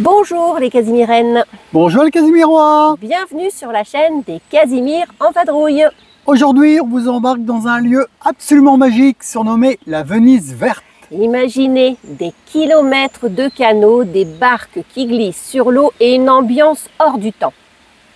Bonjour les Casimirennes. Bonjour les Casimirois. Bienvenue sur la chaîne des Casimir en vadrouille. Aujourd'hui, on vous embarque dans un lieu absolument magique surnommé la Venise verte. Imaginez des kilomètres de canaux, des barques qui glissent sur l'eau et une ambiance hors du temps.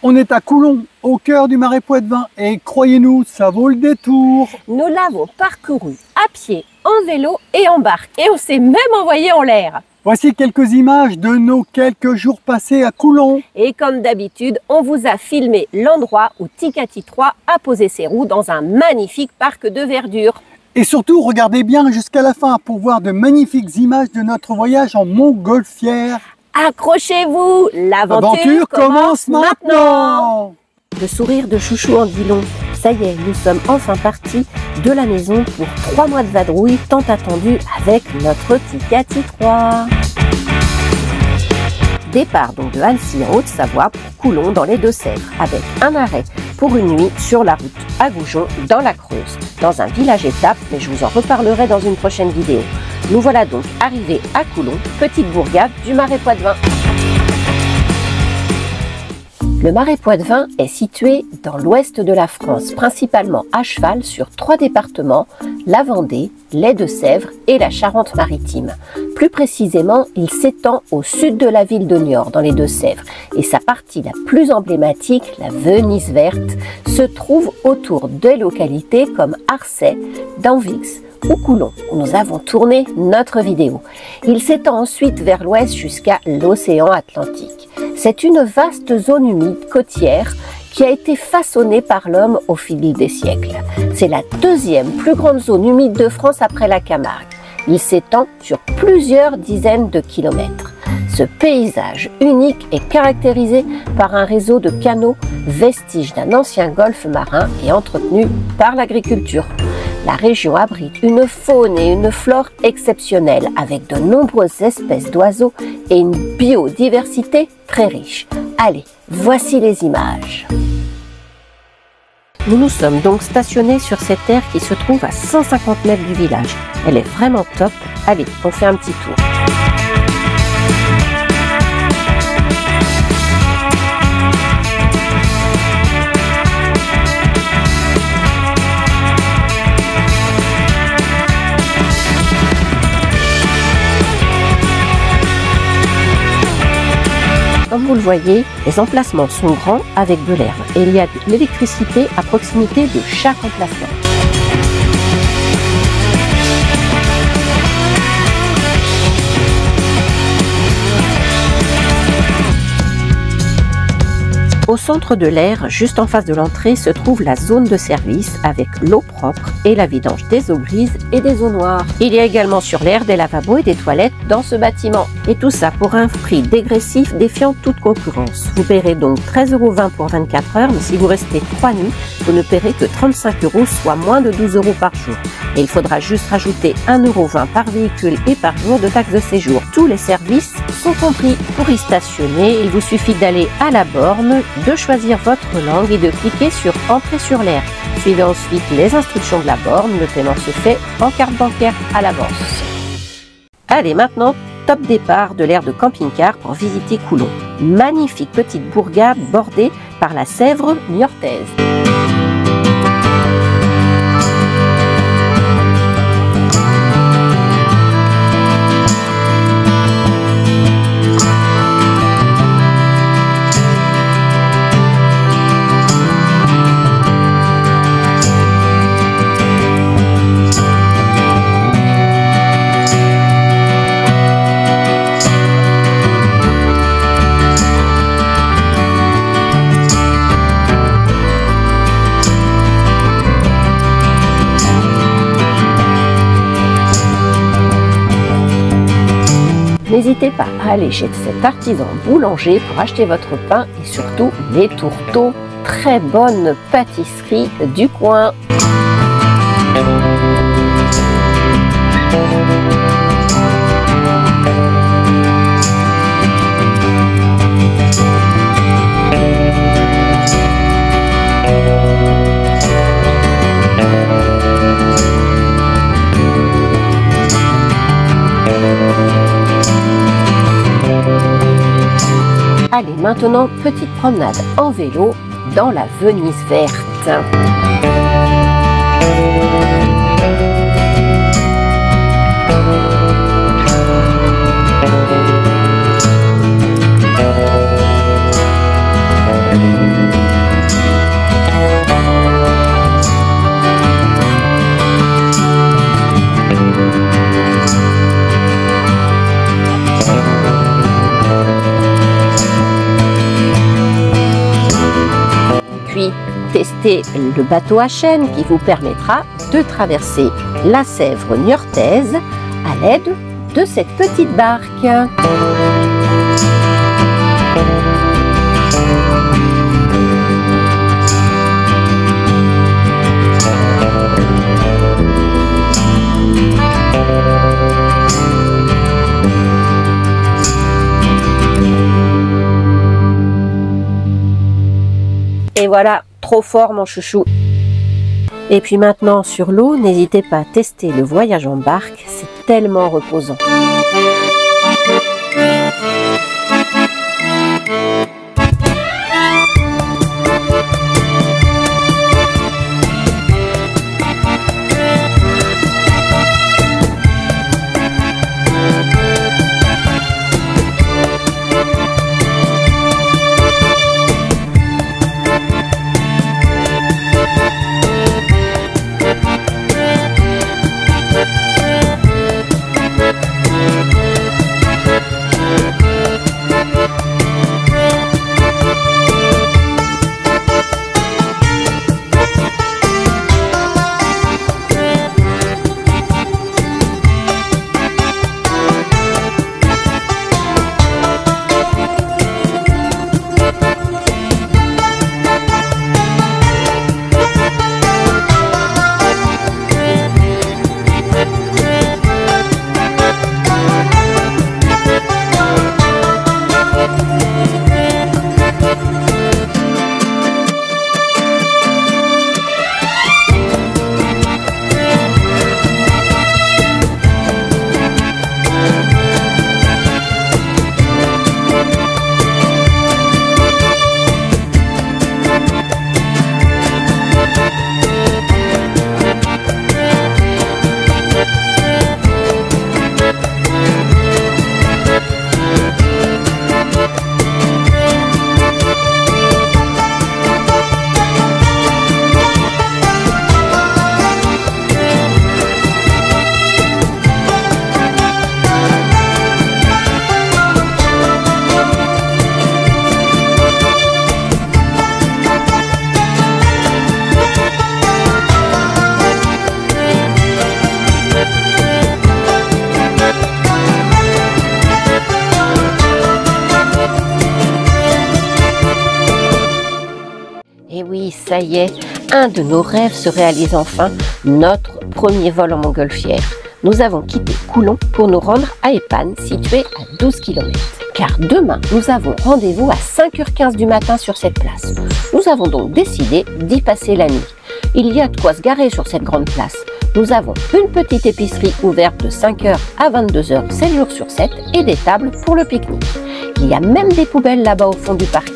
On est à Coulon, au cœur du Marais Poitevin, et croyez-nous, ça vaut le détour. Nous l'avons parcouru à pied, en vélo et en barque, et on s'est même envoyé en l'air. Voici quelques images de nos quelques jours passés à Coulon. Et comme d'habitude, on vous a filmé l'endroit où Ticati 3 a posé ses roues dans un magnifique parc de verdure. Et surtout, regardez bien jusqu'à la fin pour voir de magnifiques images de notre voyage en montgolfière. Accrochez-vous, l'aventure commence maintenant. Le sourire de Chouchou en dit long. Ça y est, nous sommes enfin partis de la maison pour 3 mois de vadrouille tant attendus avec notre Ticati 3. Départ donc de Annecy en Haute-Savoie pour Coulon dans les Deux-Sèvres avec un arrêt pour une nuit sur la route à Goujon dans la Creuse, dans un village étape, mais je vous en reparlerai dans une prochaine vidéo. Nous voilà donc arrivés à Coulon, petite bourgade du Marais Poitevin. Le Marais Poitevin est situé dans l'ouest de la France, principalement à cheval sur 3 départements, la Vendée, les Deux-Sèvres et la Charente-Maritime. Plus précisément, il s'étend au sud de la ville de Niort, dans les Deux-Sèvres, et sa partie la plus emblématique, la Venise verte, se trouve autour de localités comme Arcey, Danvix ou Coulon, où nous avons tourné notre vidéo. Il s'étend ensuite vers l'ouest jusqu'à l'océan Atlantique. C'est une vaste zone humide côtière qui a été façonnée par l'homme au fil des siècles. C'est la deuxième plus grande zone humide de France après la Camargue. Il s'étend sur plusieurs dizaines de kilomètres. Ce paysage unique est caractérisé par un réseau de canaux, vestige d'un ancien golfe marin et entretenu par l'agriculture. La région abrite une faune et une flore exceptionnelles avec de nombreuses espèces d'oiseaux et une biodiversité très riche. Allez, voici les images. Nous nous sommes donc stationnés sur cette terre qui se trouve à 150 mètres du village. Elle est vraiment top. Allez, on fait un petit tour. Comme vous le voyez, les emplacements sont grands avec de l'herbe et il y a de l'électricité à proximité de chaque emplacement. Au centre de l'aire, juste en face de l'entrée, se trouve la zone de service avec l'eau propre et la vidange des eaux grises et des eaux noires. Il y a également sur l'aire des lavabos et des toilettes dans ce bâtiment. Et tout ça pour un prix dégressif défiant toute concurrence. Vous paierez donc 13,20 € pour 24 heures, mais si vous restez 3 nuits, vous ne paierez que 35 €, soit moins de 12 € par jour. Et il faudra juste rajouter 1,20 € par véhicule et par jour de taxe de séjour. Tous les services sont compris. Pour y stationner, il vous suffit d'aller à la borne, de choisir votre langue et de cliquer sur « Entrer sur l'aire ». Suivez ensuite les instructions de la borne. Le paiement se fait en carte bancaire à l'avance. Allez, maintenant, top départ de l'aire de camping-car pour visiter Coulon. Magnifique petite bourgade bordée par la Sèvre niortaise. N'hésitez pas à aller chez cet artisan boulanger pour acheter votre pain et surtout les tourteaux. Très bonne pâtisserie du coin. Allez, maintenant, petite promenade en vélo dans la Venise verte. Puis, testez le bateau à chaîne qui vous permettra de traverser la Sèvre niortaise à l'aide de cette petite barque. Et voilà, trop fort mon chouchou. Et puis maintenant sur l'eau, n'hésitez pas à tester le voyage en barque, c'est tellement reposant. Et oui, ça y est, un de nos rêves se réalise enfin, notre premier vol en montgolfière. Nous avons quitté Coulon pour nous rendre à Épanne, située à 12 km. Car demain, nous avons rendez-vous à 5h15 du matin sur cette place. Nous avons donc décidé d'y passer la nuit. Il y a de quoi se garer sur cette grande place. Nous avons une petite épicerie ouverte de 5h à 22h, 7 jours sur 7 et des tables pour le pique-nique. Il y a même des poubelles là-bas au fond du parking.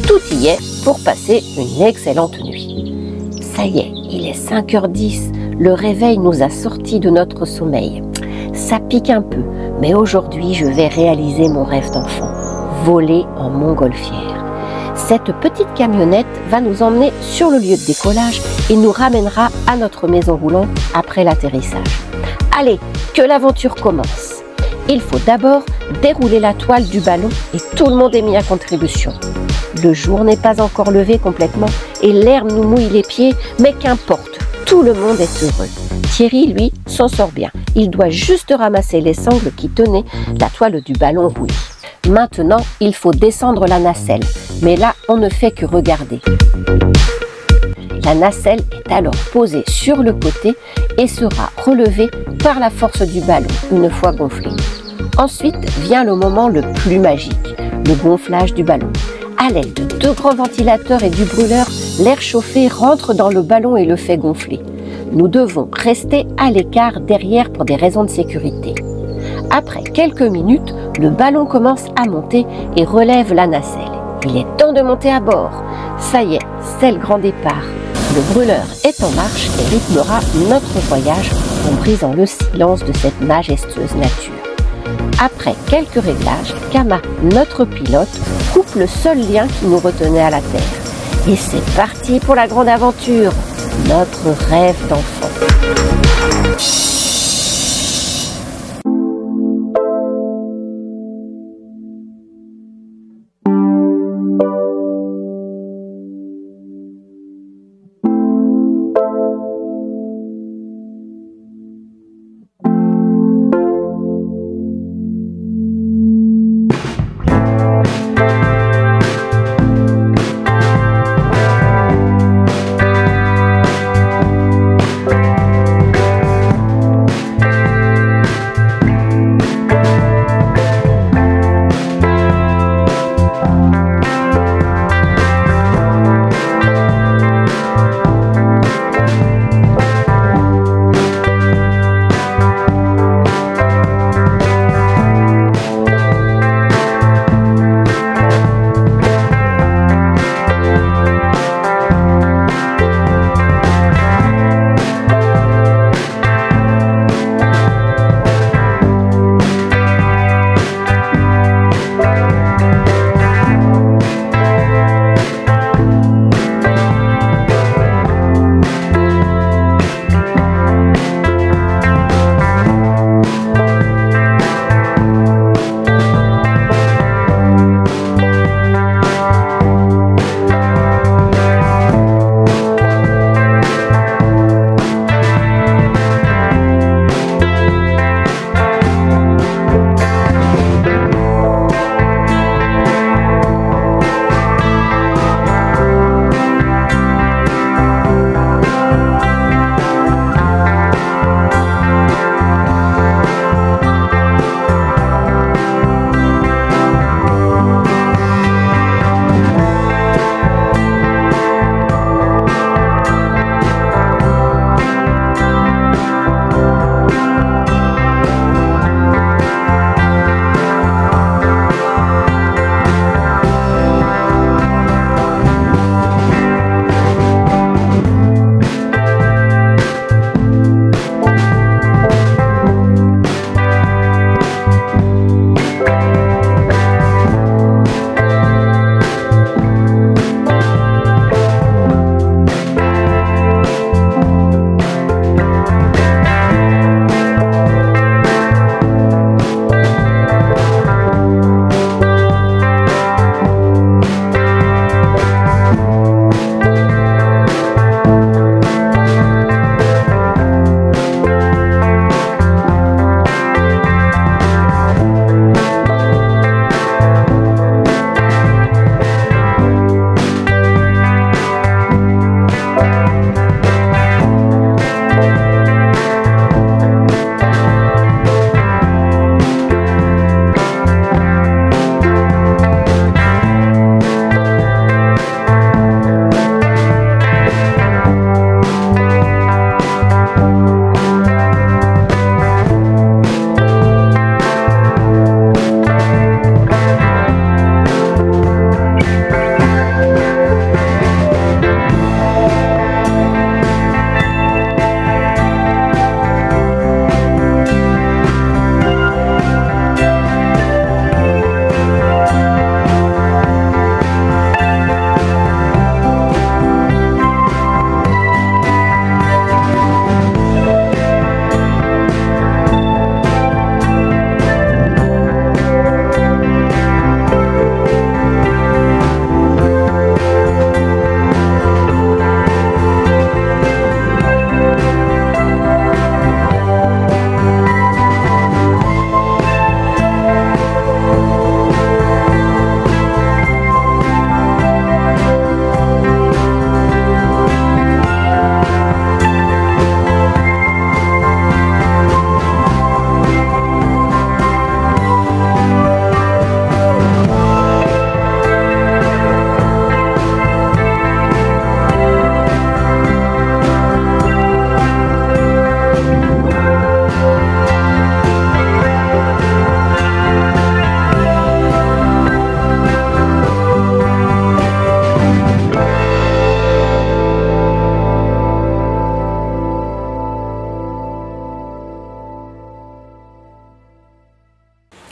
Tout y est pour passer une excellente nuit. Ça y est, il est 5h10. Le réveil nous a sortis de notre sommeil. Ça pique un peu, mais aujourd'hui, je vais réaliser mon rêve d'enfant, voler en montgolfière. Cette petite camionnette va nous emmener sur le lieu de décollage et nous ramènera à notre maison roulante après l'atterrissage. Allez, que l'aventure commence! Il faut d'abord dérouler la toile du ballon et tout le monde est mis à contribution. Le jour n'est pas encore levé complètement et l'herbe nous mouille les pieds, mais qu'importe, tout le monde est heureux. Thierry, lui, s'en sort bien. Il doit juste ramasser les sangles qui tenaient la toile du ballon rouillé. Maintenant, il faut descendre la nacelle, mais là, on ne fait que regarder. La nacelle est alors posée sur le côté et sera relevée par la force du ballon une fois gonflé. Ensuite vient le moment le plus magique, le gonflage du ballon. À l'aide de 2 grands ventilateurs et du brûleur, l'air chauffé rentre dans le ballon et le fait gonfler. Nous devons rester à l'écart derrière pour des raisons de sécurité. Après quelques minutes, Le ballon commence à monter et relève la nacelle. Il est temps de monter à bord. Ça y est, c'est le grand départ. Le brûleur est en marche et rythmera notre voyage en brisant le silence de cette majestueuse nature. Après quelques réglages, Kama, notre pilote, coupe le seul lien qui nous retenait à la Terre. Et c'est parti pour la grande aventure, notre rêve d'enfant.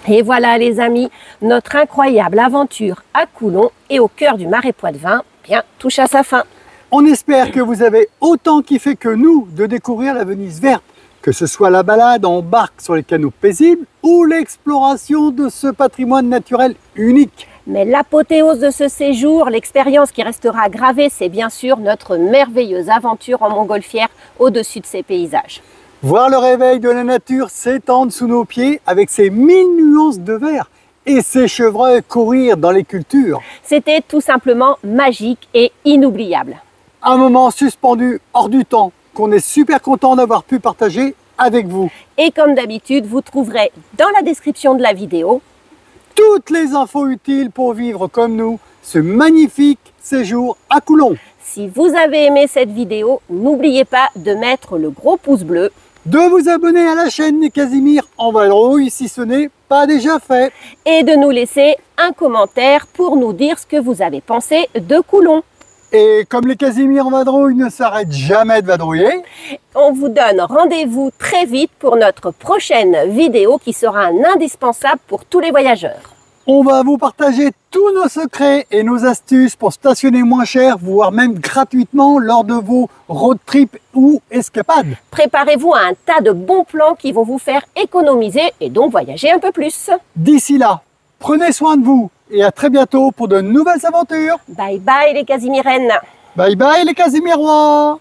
Et voilà les amis, notre incroyable aventure à Coulon et au cœur du Marais Poitevin, bien, touche à sa fin. On espère que vous avez autant kiffé que nous de découvrir la Venise verte, que ce soit la balade en barque sur les canaux paisibles ou l'exploration de ce patrimoine naturel unique. Mais l'apothéose de ce séjour, l'expérience qui restera gravée, c'est bien sûr notre merveilleuse aventure en montgolfière au-dessus de ces paysages. Voir le réveil de la nature s'étendre sous nos pieds avec ses 1000 nuances de vert et ses chevreuils courir dans les cultures. C'était tout simplement magique et inoubliable. Un moment suspendu hors du temps qu'on est super content d'avoir pu partager avec vous. Et comme d'habitude, vous trouverez dans la description de la vidéo toutes les infos utiles pour vivre comme nous ce magnifique séjour à Coulon. Si vous avez aimé cette vidéo, n'oubliez pas de mettre le gros pouce bleu, de vous abonner à la chaîne des Casimir en vadrouille si ce n'est pas déjà fait. Et de nous laisser un commentaire pour nous dire ce que vous avez pensé de Coulon. Et comme les Casimir en vadrouille ne s'arrêtent jamais de vadrouiller, on vous donne rendez-vous très vite pour notre prochaine vidéo qui sera un indispensable pour tous les voyageurs. On va vous partager tous nos secrets et nos astuces pour stationner moins cher, voire même gratuitement lors de vos road trips ou escapades. Préparez-vous à un tas de bons plans qui vont vous faire économiser et donc voyager un peu plus. D'ici là, prenez soin de vous et à très bientôt pour de nouvelles aventures. Bye bye les Casimirennes. Bye bye les Casimirois.